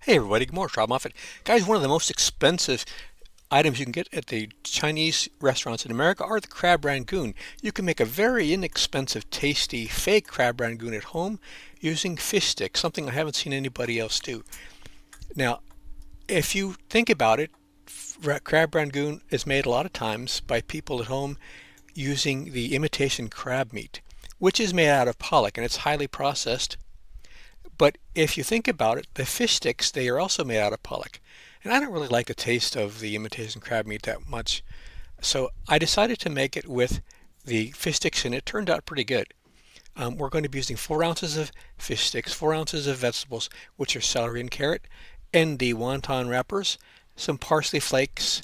Hey everybody, good morning, Robb. Guys, one of the most expensive items you can get at the Chinese restaurants in America are the Crab Rangoon. You can make a very inexpensive, tasty, fake Crab Rangoon at home using fish sticks, something I haven't seen anybody else do. Now, if you think about it, Crab Rangoon is made a lot of times by people at home using the imitation crab meat, which is made out of pollock and it's highly processed. But if you think about it, the fish sticks, they are also made out of pollock. And I don't really like the taste of the imitation crab meat that much. So I decided to make it with the fish sticks and it turned out pretty good. We're going to be using 4 ounces of fish sticks, 4 ounces of vegetables, which are celery and carrot, and the wonton wrappers, some parsley flakes,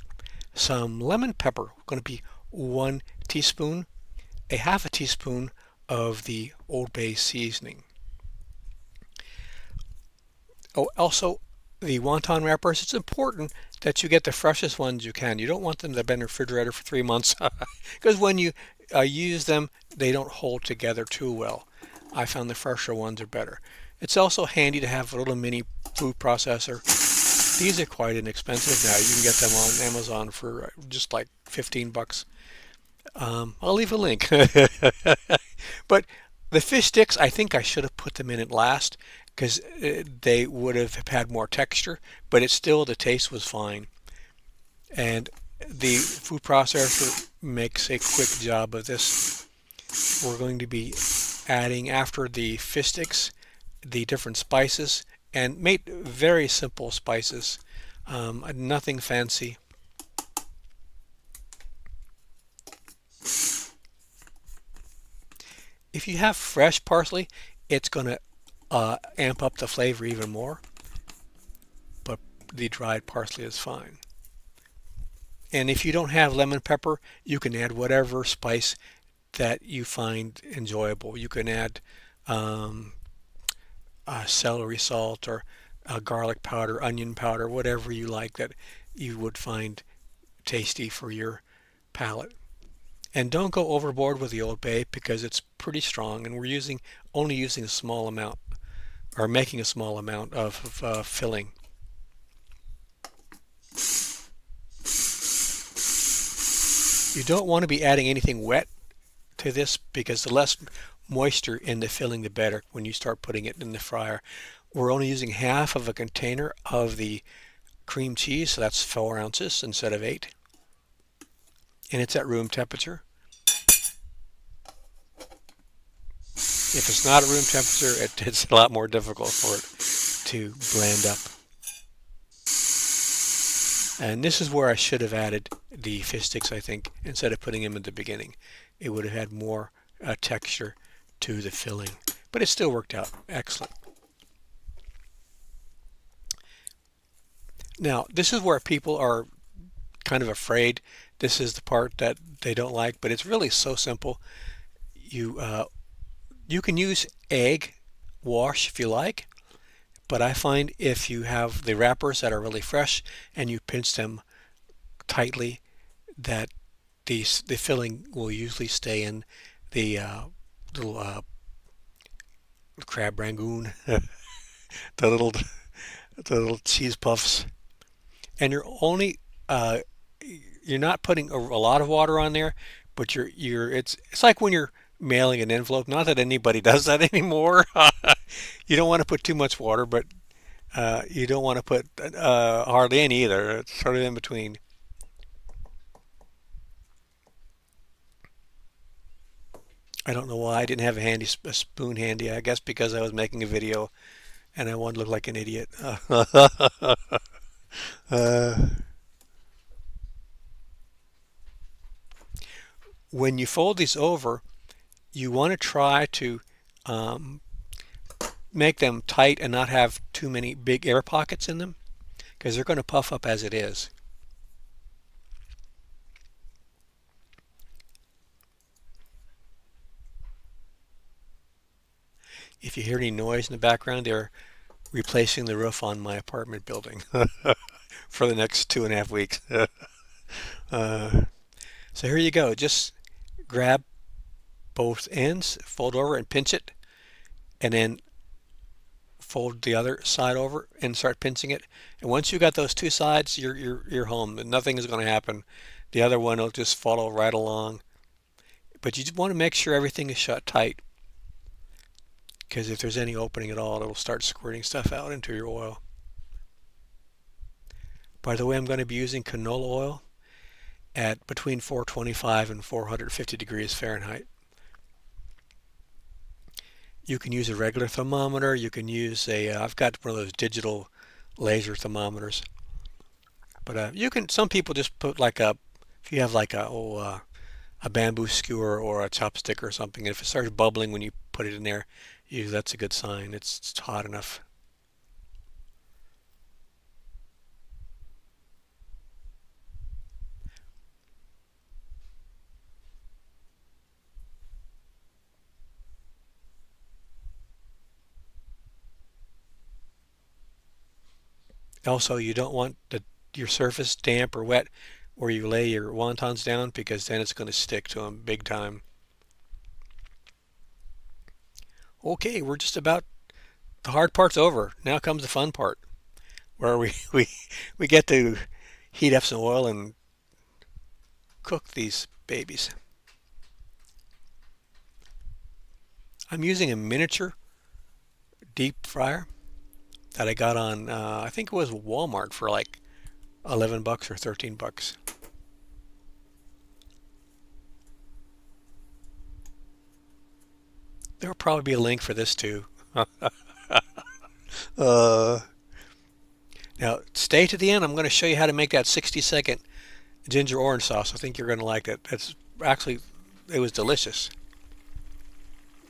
some lemon pepper, going to be 1 teaspoon, a half a teaspoon of the Old Bay seasoning. Oh, also the wonton wrappers, it's important that you get the freshest ones you can. You don't want them to have been in the refrigerator for 3 months because when you use them, they don't hold together too well. I found the fresher ones are better. It's also handy to have a little mini food processor. These are quite inexpensive now. You can get them on Amazon for just like 15 bucks. I'll leave a link. But the fish sticks, I think I should have put them in it last because they would have had more texture, but it's still, the taste was fine. And the food processor makes a quick job of this. We're going to be adding, after the fish sticks, the different spices, and make very simple spices, nothing fancy. If you have fresh parsley, it's going to amp up the flavor even more, but the dried parsley is fine. And if you don't have lemon pepper, you can add whatever spice that you find enjoyable. You can add celery salt or garlic powder, onion powder, whatever you like that you would find tasty for your palate. And don't go overboard with the Old Bay because it's pretty strong, and we're only using a small amount, or making a small amount of filling. You don't want to be adding anything wet to this because the less moisture in the filling, the better when you start putting it in the fryer. We're only using half of a container of the cream cheese, so that's 4 ounces instead of 8. And it's at room temperature. If it's not at room temperature, it's a lot more difficult for it to blend up. And this is where I should have added the fish sticks, I think, instead of putting them at the beginning. It would have had more texture to the filling, but it still worked out excellent. Now, this is where people are kind of afraid. This is the part that they don't like, but it's really so simple. You can use egg wash if you like, but I find if you have the wrappers that are really fresh and you pinch them tightly, that the filling will usually stay in the little Crab Rangoon, the little cheese puffs, and you're not putting a lot of water on there, but it's like when you're mailing an envelope. Not that anybody does that anymore. You don't want to put too much water, but you don't want to put hardly any either. It's sort of in between. I don't know why I didn't have a spoon handy. I guess because I was making a video and I wanted to look like an idiot. uh, when you fold these over, you want to try to make them tight and not have too many big air pockets in them because they're going to puff up as it is. If you hear any noise in the background, they're replacing the roof on my apartment building for the next 2.5 weeks. So here you go. Just grab both ends, fold over and pinch it, and then fold the other side over and start pinching it. And once you got those two sides, you're home. Nothing is going to happen. The other one will just follow right along. But you just want to make sure everything is shut tight, because if there's any opening at all, it'll start squirting stuff out into your oil. By the way, I'm going to be using canola oil at between 425 and 450 degrees Fahrenheit. You can use a regular thermometer. You can use I've got one of those digital laser thermometers. But you can, some people just put like if you have like a bamboo skewer or a chopstick or something, and if it starts bubbling when you put it in there, usually that's a good sign. It's hot enough. Also, you don't want your surface damp or wet where you lay your wontons down, because then it's going to stick to them big time. Okay, we're just about, the hard part's over. Now comes the fun part, where we get to heat up some oil and cook these babies. I'm using a miniature deep fryer that I got on, I think it was Walmart for like 11 bucks or 13 bucks. There'll probably be a link for this too. uh, Now, stay to the end. I'm going to show you how to make that 60-second ginger orange sauce. I think you're going to like it. It's actually, it was delicious.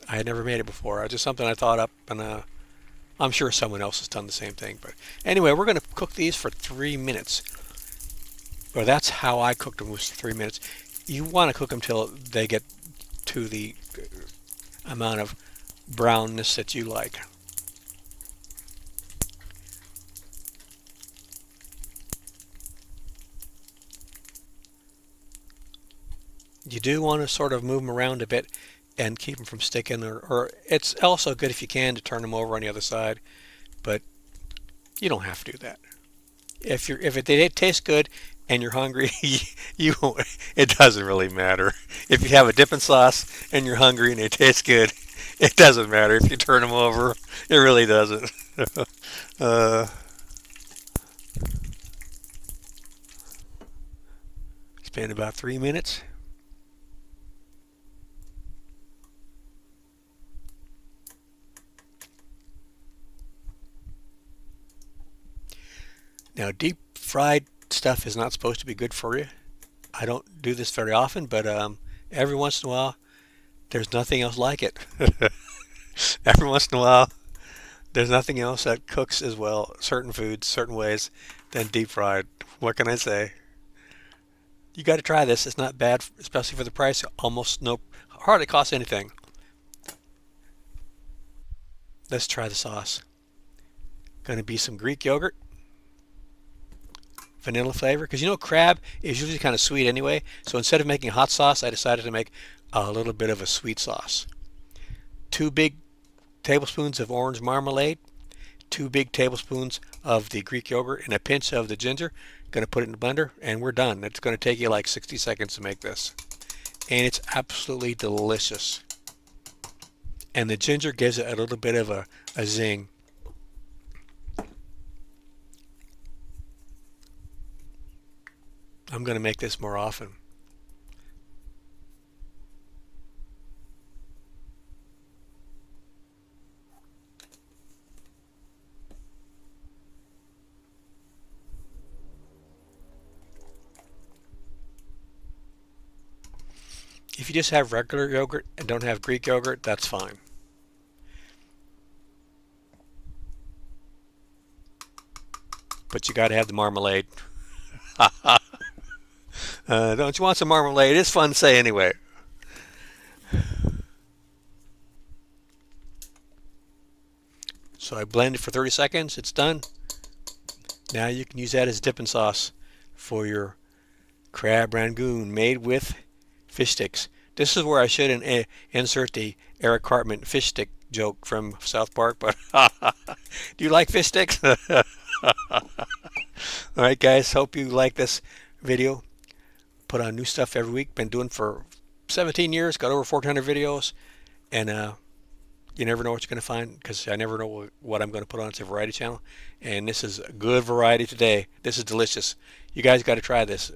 I had never made it before. It's just something I thought up, and I'm sure someone else has done the same thing. But anyway, we're going to cook these for 3 minutes. Or that's how I cooked them, was 3 minutes. You want to cook them till they get to the amount of brownness that you like. You do want to sort of move them around a bit and keep them from sticking, or it's also good if you can to turn them over on the other side, but you don't have to do that. If they taste good and you're hungry, you won't, it doesn't really matter. If you have a dipping sauce and you're hungry and they taste good, it doesn't matter if you turn them over. It really doesn't. uh, it's been about 3 minutes. Now, deep fried stuff is not supposed to be good for you. I don't do this very often, but every once in a while, there's nothing else like it. Every once in a while, there's nothing else that cooks as well, certain foods, certain ways, than deep fried. What can I say? You got to try this. It's not bad, especially for the price. Almost no, hardly costs anything. Let's try the sauce. Going to be some Greek yogurt, vanilla flavor, because you know crab is usually kind of sweet anyway. So instead of making hot sauce, I decided to make a little bit of a sweet sauce. 2 big tablespoons of orange marmalade, 2 big tablespoons of the Greek yogurt, and a pinch of the ginger. Going to put it in the blender, and we're done. It's going to take you like 60 seconds to make this, and it's absolutely delicious. And the ginger gives it a little bit of a zing. I'm going to make this more often. If you just have regular yogurt and don't have Greek yogurt, that's fine. But you got to have the marmalade. Don't you want some marmalade? It's fun to say anyway. So I blend it for 30 seconds. It's done. Now you can use that as dipping sauce for your Crab Rangoon made with fish sticks. This is where I should insert the Eric Cartman fish stick joke from South Park, but do you like fish sticks? All right, guys. Hope you like this video. Put on new stuff every week. Been doing for 17 years. Got over 1,400 videos, and you never know what you're going to find because I never know what I'm going to put on. It's a variety channel, and this is a good variety today. This is delicious. You guys got to try this.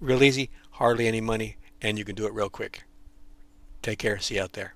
Real easy, hardly any money, and you can do it real quick. Take care. See you out there.